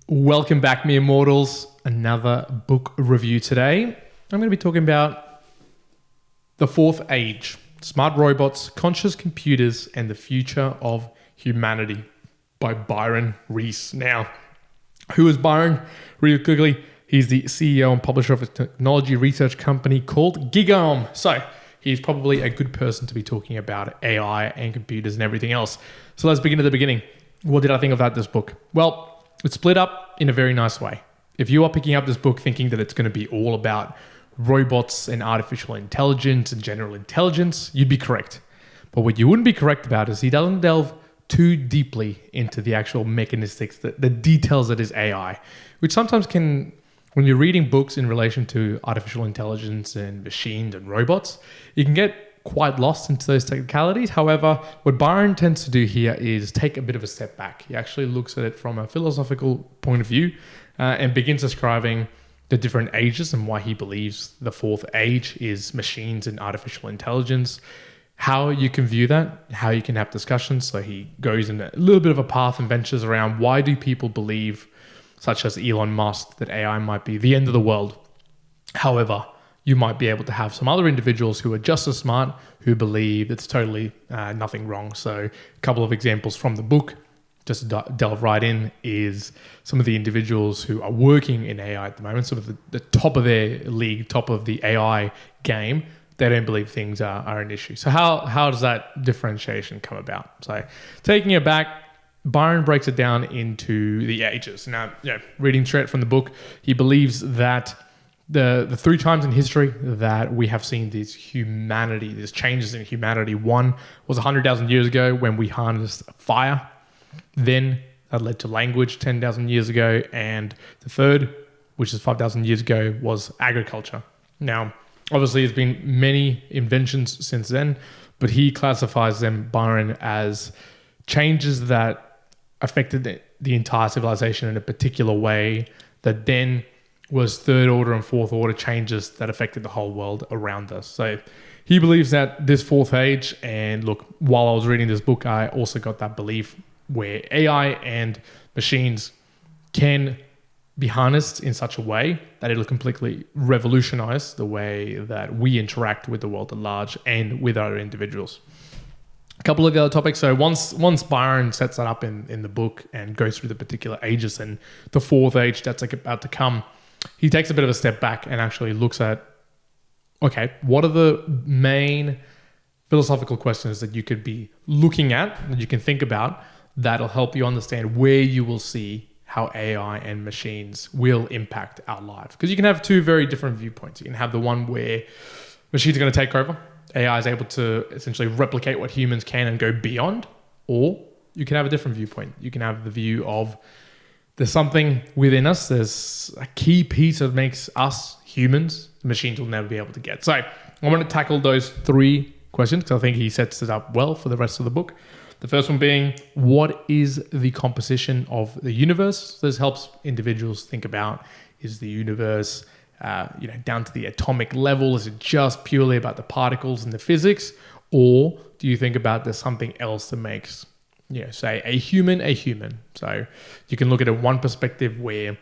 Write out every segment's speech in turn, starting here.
Welcome back, mere mortals. Another book review today. I'm going to be talking about The Fourth Age, Smart Robots, Conscious Computers, and the Future of Humanity by Byron Reese. Now, who is Byron? Really quickly, he's the CEO and publisher of a technology research company called GigaOM. So he's probably a good person to be talking about AI and computers and everything else. So let's begin at the beginning. What did I think about this book? Well, it's split up in a very nice way. If you are picking up this book thinking that it's going to be all about robots and artificial intelligence and general intelligence, you'd be correct. But what you wouldn't be correct about is he doesn't delve too deeply into the actual mechanistics, the details that is AI, which sometimes can, when you're reading books in relation to artificial intelligence and machines and robots, you can get quite lost into those technicalities. However, what Byron tends to do here is take a bit of a step back. He actually looks at it from a philosophical point of view and begins describing the different ages and why he believes the fourth age is machines and artificial intelligence, how you can view that, how you can have discussions. So he goes in a little bit of a path and ventures around why do people believe, such as Elon Musk, that AI might be the end of the world. However, you might be able to have some other individuals who are just as smart, who believe it's totally nothing wrong. So a couple of examples from the book, just to delve right in, is some of the individuals who are working in AI at the moment, sort of the top of their league, top of the AI game. They don't believe things are an issue. So how does that differentiation come about? So taking it back, Byron breaks it down into the ages. Now, reading straight from the book, he believes that the three times in history that we have seen these changes in humanity. One was 100,000 years ago when we harnessed fire. Then that led to language 10,000 years ago. And the third, which is 5,000 years ago, was agriculture. Now, obviously, there's been many inventions since then, but he classifies them, Byron, as changes that affected the entire civilization in a particular way that then was third order and fourth order changes that affected the whole world around us. So he believes that this fourth age, and look, while I was reading this book, I also got that belief where AI and machines can be harnessed in such a way that it'll completely revolutionize the way that we interact with the world at large and with other individuals. A couple of the other topics. So once Byron sets that up in the book and goes through the particular ages and the fourth age that's about to come, he takes a bit of a step back and actually looks at, okay, what are the main philosophical questions that you could be looking at, that you can think about, that'll help you understand where you will see how AI and machines will impact our lives. Because you can have two very different viewpoints. You can have the one where machines are going to take over. AI is able to essentially replicate what humans can and go beyond. Or you can have a different viewpoint. You can have the view of there's something within us. There's a key piece that makes us humans. The machines will never be able to get. So I want to tackle those three questions because I think he sets it up well for the rest of the book. The first one being, what is the composition of the universe? This helps individuals think about, is the universe down to the atomic level? Is it just purely about the particles and the physics? Or do you think about there's something else that makes, say a human? So you can look at it one perspective where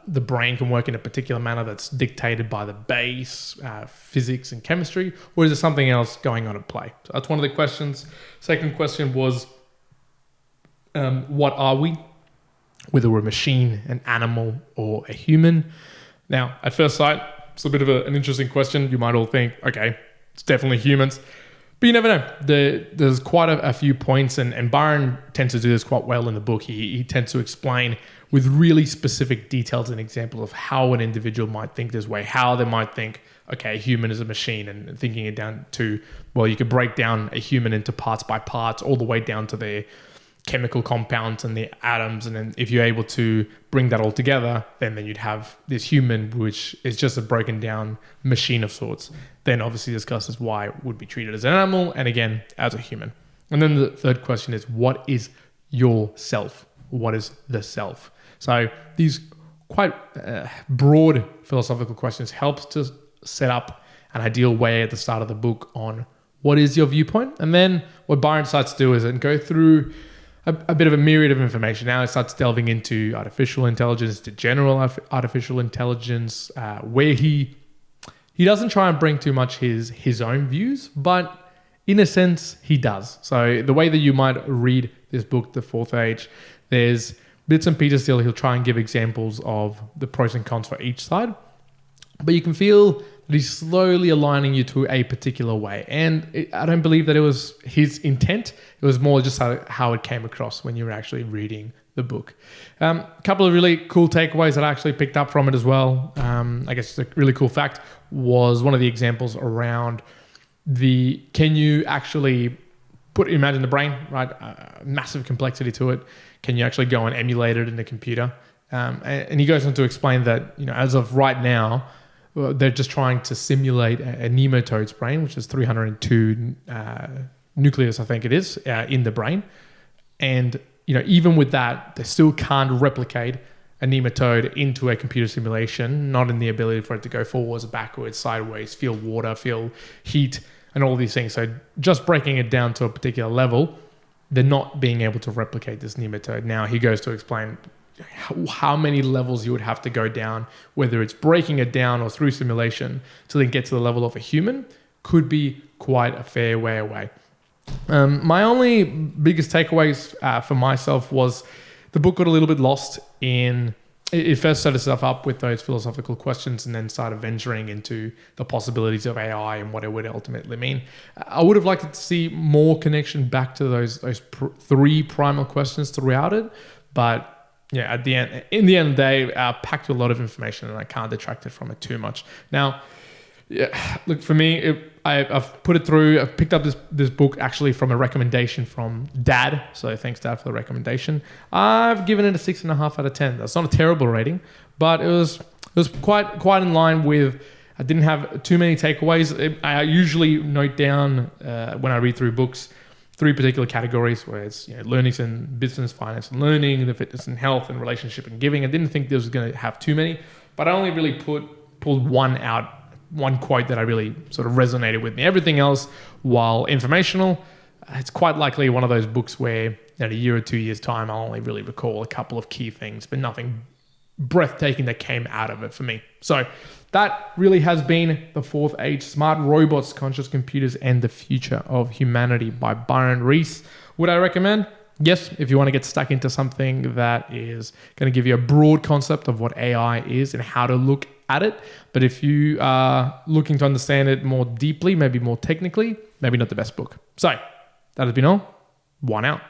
the brain can work in a particular manner that's dictated by the base, physics and chemistry, or is there something else going on at play? So that's one of the questions. Second question was, what are we? Whether we're a machine, an animal, or a human. Now, at first sight, it's a bit of an interesting question. You might all think, okay, it's definitely humans. But you never know. There's quite a few points, and Byron tends to do this quite well in the book. He tends to explain with really specific details and examples of how an individual might think this way, how they might think, okay, a human is a machine, and thinking it down to, well, you could break down a human into parts by parts, all the way down to their chemical compounds and the atoms. And then if you're able to bring that all together, then you'd have this human, which is just a broken down machine of sorts. Then obviously discusses why it would be treated as an animal and again, as a human. And then the third question is, what is your self? What is the self? So these quite broad philosophical questions helps to set up an ideal way at the start of the book on what is your viewpoint. And then what Byron decides to do is go through a bit of a myriad of information. Now it starts delving into artificial intelligence, to general artificial intelligence, where he doesn't try and bring too much his own views, but in a sense, he does. So the way that you might read this book, The Fourth Age, there's bits and pieces still. He'll try and give examples of the pros and cons for each side. But you can feel that he's slowly aligning you to a particular way. And I don't believe that it was his intent. It was more just how it came across when you were actually reading the book. A couple of really cool takeaways that I actually picked up from it as well. I guess a really cool fact was one of the examples around can you actually imagine the brain, right? Massive complexity to it. Can you actually go and emulate it in a computer? And he goes on to explain that, as of right now, they're just trying to simulate a nematode's brain, which is 302 nucleus, I think it is, in the brain. And, even with that, they still can't replicate a nematode into a computer simulation, not in the ability for it to go forwards, backwards, sideways, feel water, feel heat, and all these things. So just breaking it down to a particular level, they're not being able to replicate this nematode. Now he goes to explain how many levels you would have to go down, whether it's breaking it down or through simulation to then get to the level of a human, could be quite a fair way away. My only biggest takeaways for myself was the book got a little bit lost in... It first set itself up with those philosophical questions and then started venturing into the possibilities of AI and what it would ultimately mean. I would have liked to see more connection back to those three primal questions throughout it. But yeah, in the end of the day, packed with a lot of information and I can't detract it from it too much. Now, yeah, look, for me, I've put it through. I've picked up this book actually from a recommendation from Dad. So thanks, Dad, for the recommendation. I've given it a 6.5 out of 10. That's not a terrible rating, but it was quite in line with. I didn't have too many takeaways. I usually note down when I read through books 3 particular categories, where it's learnings in business, finance, and learning, the fitness and health, and relationship and giving. I didn't think this was going to have too many, but I only really pulled one out. One quote that I really sort of resonated with me. Everything else, while informational, it's quite likely one of those books where in a year or 2 years' time, I'll only really recall a couple of key things, but nothing breathtaking that came out of it for me. So that really has been The Fourth Age: Smart Robots, Conscious Computers, and the Future of Humanity by Byron Reese. Would I recommend? Yes, if you want to get stuck into something that is going to give you a broad concept of what AI is and how to look at it. But if you are looking to understand it more deeply, maybe more technically, maybe not the best book. So that has been all. One out.